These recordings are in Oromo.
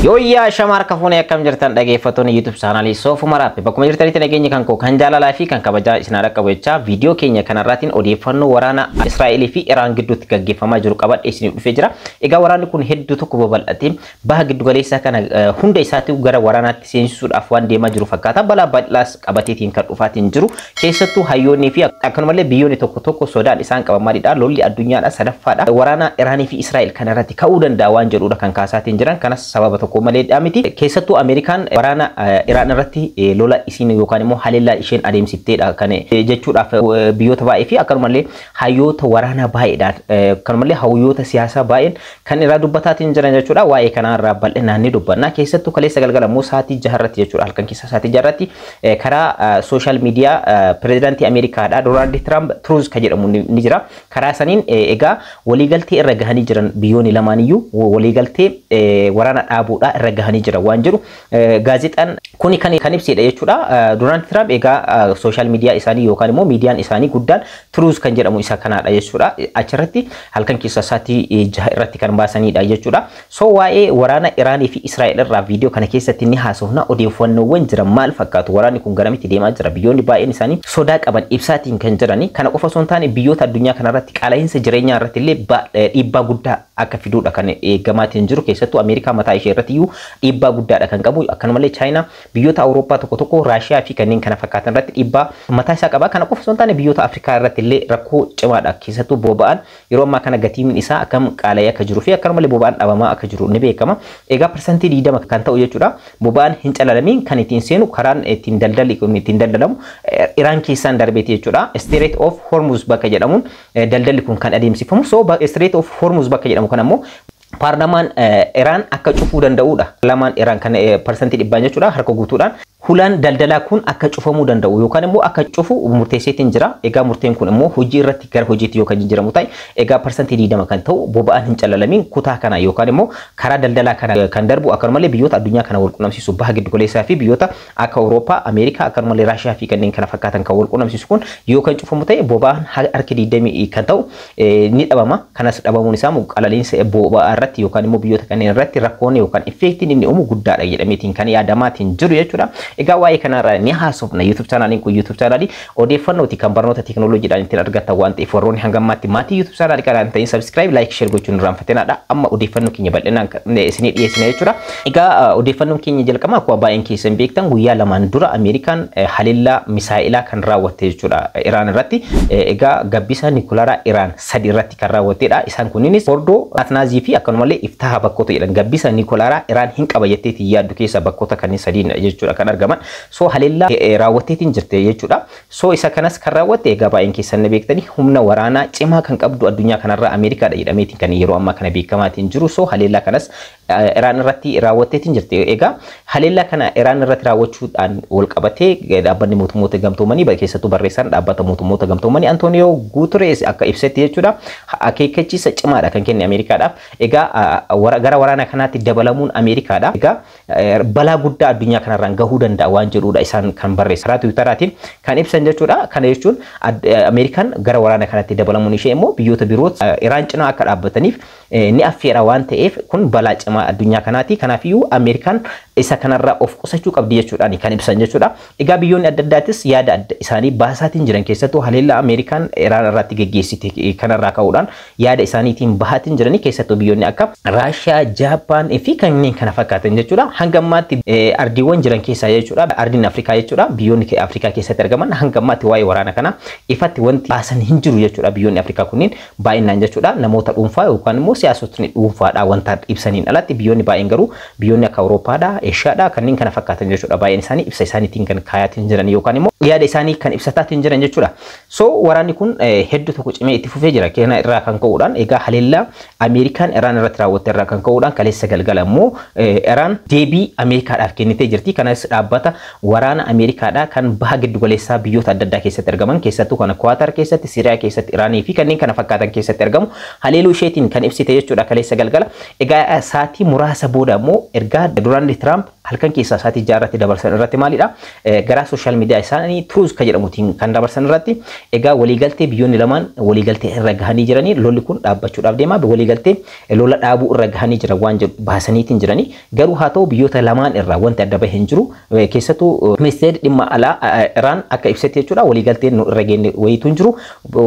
Yoyya shamar kafune akkam jirtan dhageeffattoonni YouTube channel Soofuma Rap bakkuma jirtanitti nageenya kan koo kan jaalalaa fi kan kabajaa isin dhaqqabu jecha video keenya kanarraatiin odeeffannoo waraana Israa'el fi Iraan gidduutti gaggeeffamaa jiru qabadhe isiniif dhufee jira. Egaa waraanni kun hedduu tokko babal'atee baha giddu galeessaa kana hunda isaatti gara waraanaatti seensisuudhaaf waan deemaa jiru fakkaata. Balaa bal'aas qabateetiin kan dhufaatiin jiru. Keessattuu hayyoonnii fi akkanumallee biyyoonni tokko sodaan isaan qaban maalidha? Lolli addunyaadha sadaffaadha. Waraana Iraanii fi Israa'el kanarratti ka'uu danda'a waan jedhuudha kan kaasaatiin jiran. Kanas sababa tokko malee dhaamiti. Keessattuu Ameerikaan waraana Iraan irratti lola isiin yookaan immoo haleellaa isheen adeemsifteedha kan jechuudhaaf biyyoota baay'ee fi akkanumallee hayyoota waraana baay'eedhaan akkanumallee hayyoota siyaasaa baay'een kan irraa dubbataatiin jiran jechuudha. Waa'ee kanarraa bal'inaan ni dubbanna. Keessattuu kaleessa galgala immoo sa'aatii 6 irratti jechuudha. Halkan keessa sa'aatii 6 irratti karaa sooshaal miidiyaa pirezidaantii Ameerikaadha Doonaald Tiraamp Truuz kan jedhamu ni jira. Karaa saniin egaa waliigaltee irra gahanii jiran biyyoonni lamaaniyyuu waliigaltee waraana dhaabuudha irra gahanii jira waan jiru gaazexaan kuni kan ibsedha jechuudha. Doonaald Tiraamp egaa sooshaal miidiyaa isaanii yookaan immoo miidiyaan isaanii guddaan Truuz kan jedhamu isa kanaadha jechuudha. Achirratti halkan keessa sa'aatii 6 irratti kan baasanidha jechuudha. So waa'ee waraana Iraanii fi Israa'el irraa viidiyoo kana keessatti ni haasofna. Odeeffannoowwan jiran maal fakkaatu? Waraanni kun garamitti deemaa jira? Biyyoonni baay'een isaanii sodaa qaban ibsaatiin kan jirani. Kana qofa osoo hin taane biyyoota addunyaa kanarratti qaala'insa jireenyaa irratti illee dhiibbaa guddaa akka fiduudha kan eegamaatiin jiru. Keessattuu Ameerikaa mataa ishee irratti iyyuu dhiibbaa guddaadha kan qabu. Akkanumallee Chaayinaa biyyoota Awurooppaa tokko Raashiyaa fi kanneen kana fakkaatan irratti dhiibbaa mataa isaa qaba. Kana qofa osoo hin taane biyyoota Afrikaa irratti illee rakkoo cimaadha. Keessattuu boba'aan yeroo ammaa kana gatiin isaa akkam qaala'ee akka jiruu fi akkanumallee boba'aan dhabamaa akka jiru ni beekama. Egaa parsantii 20 kan ta'u jechuudha. Boba'aan hin calalamiin kan ittiin seenu karaan ittiin daldalamu Iraan keessaan darbeeti jechuudha. Strait of Hormuz bakka jedhamuun daldalli kun kan adeemsifamu. So Strait of Hormuz bakka jedhamu kan ammoo paarlamaan Iraan akka cufuu danda'uudha. Lamaan Iraan kan parsantii 100 jechuudha harka guutuudhaan. Hulaan daldalaa kun akka cufamuu danda'u yookaan immoo akka cufu murteesseetiin jira. Egaa murteen kun immoo hojii irratti gara hojiitti yoo kan jijjiiramu ta'e egaa parsantii 20 kan ta'u boba'aan hin calalamiin kutaa kana yookaan immoo karaa daldalaa kana kan darbu akkanumallee biyyoota addunyaa kana wal quunnamsiisu baha giddu galeessaa fi biyyoota akka Awurooppaa, Ameerikaa akkanumallee Raashiyaa fi kanneen kana fakkaatan kan wal quunnamsiisu kun yoo kan cufamu ta'e boba'aan harki 20 kan ta'u ni dhabama. Kanas dhabamuun isaa qalaliinsa boba'aa irratti yookaan immoo biyyoota kanneen irratti rakkoon yookaan effektiin inni uumu guddaadha jedhameetiin kan yaadamaatiin jiru jechuudha. Egaa waa'ee kanarraa ni haasofna. YouTube channel kun YouTube channel odeeffannooti kan barnoota teekinooloojiidhaan ittiin argattan waan ta'eef warroonni hangammaatti maatii YouTube channel kanaan ta'in subscribe, like, share gochuun irraanfatinaadha. Amma odeeffannoo keenya bal'inaan isinii dhiyeessina jechuudha. Egaa odeeffannoon keenya jalqaba akkuma baay'een keessan beektan guyyaa lamaan dura Ameerikaan haleellaa misaa'ilaa kan raawwatte jechuudha Iraan irratti. Egaa gabbisa nikulaaraa Iraan 3 irratti kan raawwattedha. Isaan kunniinis Fordoo, Atnaazii fi akkanumallee Iftaha bakkoota jedhan gabbisa nikulaaraa Iraan hin qaba jetteetii yaaddu keessa bakkoota kanneen 3 jechuudha kan argaman. So haleellaa raawwatteetiin jirte jechuudha. So isa kanas kan raawwatte egaa baay'een keessan beektanii humna waraanaa cimaa kan qabdu addunyaa kanarraa Ameerikaadha jedhameetiin kan yeroo ammaa kana beekamaatiin jiru. So haleellaa kanas Iraan irratti raawwatteetiin jirte. Egaa haleellaa kana Iraan irratti raawwachuudhaan wal qabatee dhaabbanni mootummoota gamtoomanii keessattuu barreessaan dhaabbata mootummoota gamtoomanii Antooniyoo Guuterees akka ibsetti jechuudha. Akeekkachiisa cimaadha kan kenne Ameerikaadhaaf. Egaa gara waraana kanaatti dabalamuun Ameerikaadha. Egaa balaa guddaa addunyaa kanarraan gahuu danda'a waan jedhuudha isaan kan barreessaa Twitteraatiin kan ibsan jechuudha. Kana jechuun Ameerikaan gara waraana kanatti dabalamuun ishee immoo biyyoota biroo Iraan cinaa akka dhaabbataniif ni affeera waan ta'eef kun balaa cimaa addunyaa kanaati. Kanaafiyyuu Ameerikaan isa kanarraa of qusachuu qabdi jechuudhaan kan ibsan jechuudha. Egaa biyyoonni adda addaatis yaada adda isaanii baasaatiin jiran keessattuu haleellaa Ameerikaan Iraan irratti geggeessite kanarraa ka'uudhaan yaada isaaniitiin bahaatiin jiranii keessattuu biyyoonni akka Raashiyaa, Jaapaan fi kanneen kana fakkaatan jechuudha. Hanga ammaatti ardiiwwan jiran keessaa jechuudha. Ardiin Afrikaa jechuudha. Biyyoonni Afrikaa keessatti argaman hanga ammaatti waa'ee waraana kana ifatti wanti baasan hin jiru jechuudha. Biyyoonni Afrikaa kunniin baay'inaan jechuudha namoota dhuunfaa yookaan immoo siyaasotni dhuunfaadha wanta ibsaniin alatti biyyoonni baay'een garuu biyyoonni akka Awurooppaadha, Eeshiyaadha kanneen kana fakkaatan jechuudha. Baay'een isaanii ibsa isaaniitiin kan kaayaatiin jiran yookaan immoo yaada isaanii kan ibsataatiin jiran jechuudha. So waraanni kun hedduu tokko cimee itti fufee jira. Keena irraa kan ka'uudhaan egaa haleellaa Ameerikaan Iraan irratti raawwatte irraa kan ka'uudhaan kaleessa galgala immoo Iraan deebii Ameerikaadhaaf kennitee jirti. Kanas dhaabbata waraana Ameerikaadha kan baha giddu galeessaa biyyoota adda addaa keessatti argaman keessattuu kana Kuwaatar keessatti, Siiriyaa keessatti, Iraanii fi kanneen kana fakkaatan keessatti argamu haleeluu isheetiin kan ibsite jechuudha kaleessa galgala. Egaa sa'aatii muraasa booda immoo ergaa Doonaald Tiraamp halkan keessa sa'aatii 6 irratti dabarsan irratti maalidha gara social media isaanii Truth ka jedhamutiin kan dabarsan irratti egaa waliigaltee biyyoonni lamaan waliigaltee irra gahanii jiranii lolli kun dhaabbachuudhaaf deema waliigaltee lola dhaabuu irra gahanii jira waan jedhu baasaniitiin jiranii garuu haa ta'u biyyoota lamaan irraa wanti adda bahee hin jiru keessattuu ministeerri dhimma alaa Iraan akka ibsate jechuudha waliigalteen nu irra geenne wayitu hin jiru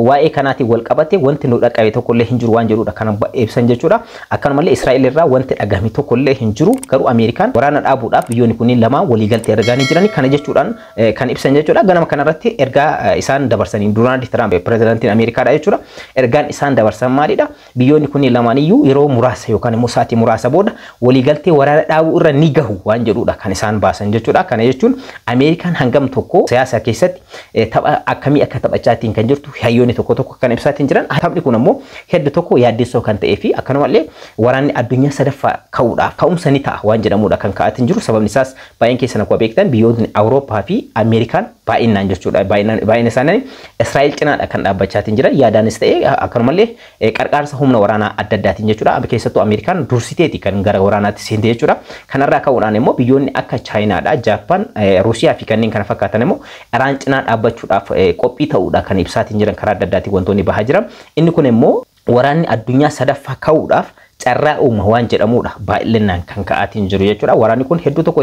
waa'ee kanaatiin wal qabate wanti nu dhaqqabe tokkollee hin jiru waan jedhuudha kan ibsan jechuudha akkanumallee Israa'el irraa wanti dhagahame tokkollee hin jiru garuu Ameerikaan waraana dhaabuudhaaf biyyoonni kunniin lamaan waliigaltee irra gahanii jiranii kana jechuudhaan kan ibsan jechuudha ganama kanarratti ergaa isaan dabarsanii Donald Trump pirezidaantiin Ameerikaadha jechuudha ergaan isaan dabarsan maalidha biyyoonni kunniin lamaan iyyuu yeroo muraasa yookaan immoo sa'aatii muraasa booda waliigaltee waraana dhaabuu irra ni gahu waan jedhuudha kan isaan baasan jechuudha kana jechuun Ameerikaan hangam tokko siyaasa keessatti tapha akkamii akka taphachaatiin kan jirtu hayyoonni tokko tokko kan ibsaatiin jiran taphni kun ammoo hedduu tokko yaaddessoo kan ta'ee fi akkanumallee waraanni addunyaa sadaffaa ka'uudhaaf ka'umsa ni ta'a waan jedhamuudha kan ka'aatiin jiru sababni isaas baay'een keessan akkuma beektan biyyoonni Awurooppaa fi Ameerikaan baay'inaan jechuudha baay'ina isaanii Israa'el cinaadha kan dhaabbachaatiin jiran yaadaanis ta'e akkanumallee qarqaarsa humna waraanaa adda addaatiin jechuudha keessattuu Ameerikaan dursiteeti kan gara waraanaatti seente jechuudha kanarraa ka'uudhaan immoo biyyoonni akka Chaayinaadha Jaappaan Ruusiyaa fi kanneen kana fakkaatan immoo Iraan cinaa dhaabbachuudhaaf qophii ta'uudha kan ibsaatiin jiran karaa adda addaatiin wantoonni bahaa jiran inni kun immoo waraanni addunyaa sadaffaa ka'uudhaaf carraa uuma waan jedhamuudha baay'inaan kan ka'aatiin jiru jechuudha waraanni kun hedduu tokko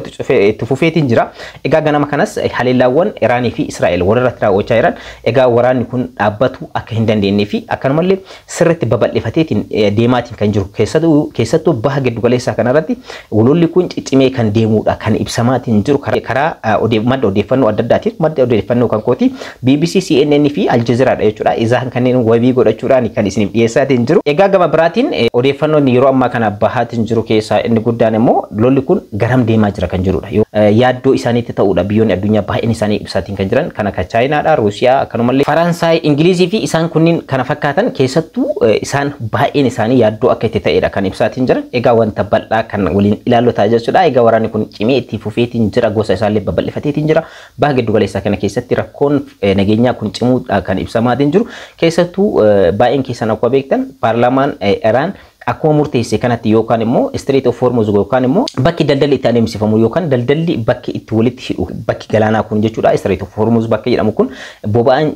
itti fufeetiin jira egaa ganama kanas haleellaawwan Iraanii fi Israa'el walirratti raawwachaa jiran egaa waraanni kun dhaabbatu akka hin dandeenye fi akkanumallee sirriitti babal'ifateetiin deemaatiin kan jiru keessattuu baha giddu galeessaa kanarratti lolli kun ciccimee kan deemuudha kan ibsamaatiin jiru karaa madda odeeffannoo adda addaatiin madda odeeffannoo kan kooti BBC CNN fi Al Jazeeraadha jechuudha isaan kanneen wabii godhachuudhaan kan isiniif dhiyeessaatiin jiru egaa gama biraatiin odeeffannoo yeroo ammaa kana bahaatiin jiru keessaa inni guddaan immoo lolli kun garam deemaa jira kan jirudha yaaddoo isaaniitti ta'uudha biyyoonni addunyaa baay'een isaanii ibsaatiin kan jiran kan akka Chaayinaadha Ruusiyaa akkanumallee Faransaay Ingilizii fi isaan kunniin kana fakkaatan keessattuu isaan baay'een isaanii yaaddoo akka itti ta'edha kan ibsaatiin jiran egaa wanta bal'aa kan waliin ilaallotaa jechuudha egaa waraanni kun cimee itti fufeetiin jira gosa isaallee babal'ifateetiin jira baha giddu galeessaa kana keessatti rakkoon nageenyaa kun cimuudha kan ibsamaatiin jiru keessattuu baay'een keessan akkuma beektan paarlaamaan Iraan akkuma murteesse kanatti yookaan immoo Strait of Hormuz yookaan immoo bakki daldalli itti adeemsifamu yookaan daldalli bakki itti walitti hidhu bakki galaanaa kun jechuudha Strait of Hormuz bakka jedhamu kun boba'aan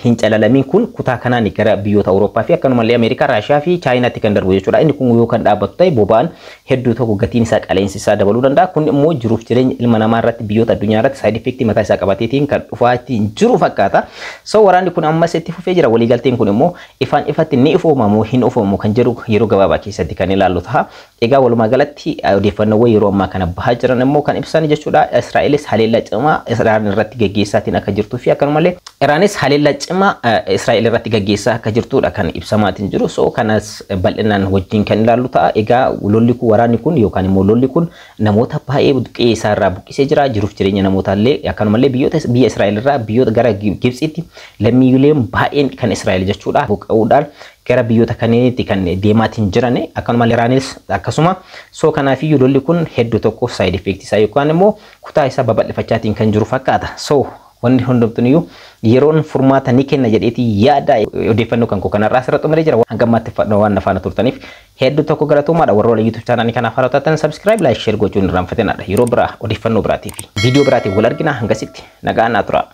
hin calalamiin kun kutaa kanaan gara biyyoota Awurooppaa fi akkanumallee Ameerikaa Raashiyaa fi Chaayinaatti kan darbu jechuudha inni kun yookaan dhaabbatu ta'e boba'aan hedduu tokko gatiin isaa qaleensi isaa dabaluu danda'a kun immoo jiruuf jireenya ilma namaa irratti biyyoota addunyaa irratti side effect mataa isaa qabateetiin kan dhufaatiin jiru fakkaata so waraanni kun ammas itti fufee jira waliigalteen kun immoo ifaan ifatti ni ifoomamoo hin ifoomamoo kan jedhu yeroo gabaabaa keessatti kan ilaallu ta'a egaa walumaa galatti odeeffannoowwan yeroo ammaa kana bahaa jiran immoo kan ibsan jechuudha Israa'elis haleellaa cimaa Iraan irratti gaggeessaatiin akka jirtuu fi akkanumallee Iraanis haleellaa cimaa Israa'el irratti gaggeessaa akka jirtuudha kan ibsamaatiin jiru so kanas bal'inaan wajjin kan ilaallu ta'a egaa lolli kun waraanni kun yookaan immoo lolli kun namoota baay'ee buqqee isaa irraa buqqisee jira jiruuf jireenya namootaallee akkanumallee biyya Israa'el irraa biyyoota gara Gibxitti lammiileen baay'een kan Israa'el jechuudha buqqa'uudhaan gara biyyoota kanneenitti kan deemaatiin jiran akkanumallee Iraanis akkasuma so kanaafiyyuu lolli kun hedduu tokko side effect isaa yookaan immoo kutaa isaa babal'ifachaatiin kan jiru fakkaata so wanni hundumtuuniyyuu yeroon furmaata ni kenna jedheeti yaada odeeffannoo kan kanarraa asirratti xumuree jira hanga ammaatti waan nafaana turtaniif hedduu tokko galatoommaadha warra YouTube channel kanaaf haarawwatan subscribe like share gochuun irraanfatinadha yeroo biraa odeeffannoo biraatii fi viidiyoo biraatiin wal argina hangasitti nagaan naa tura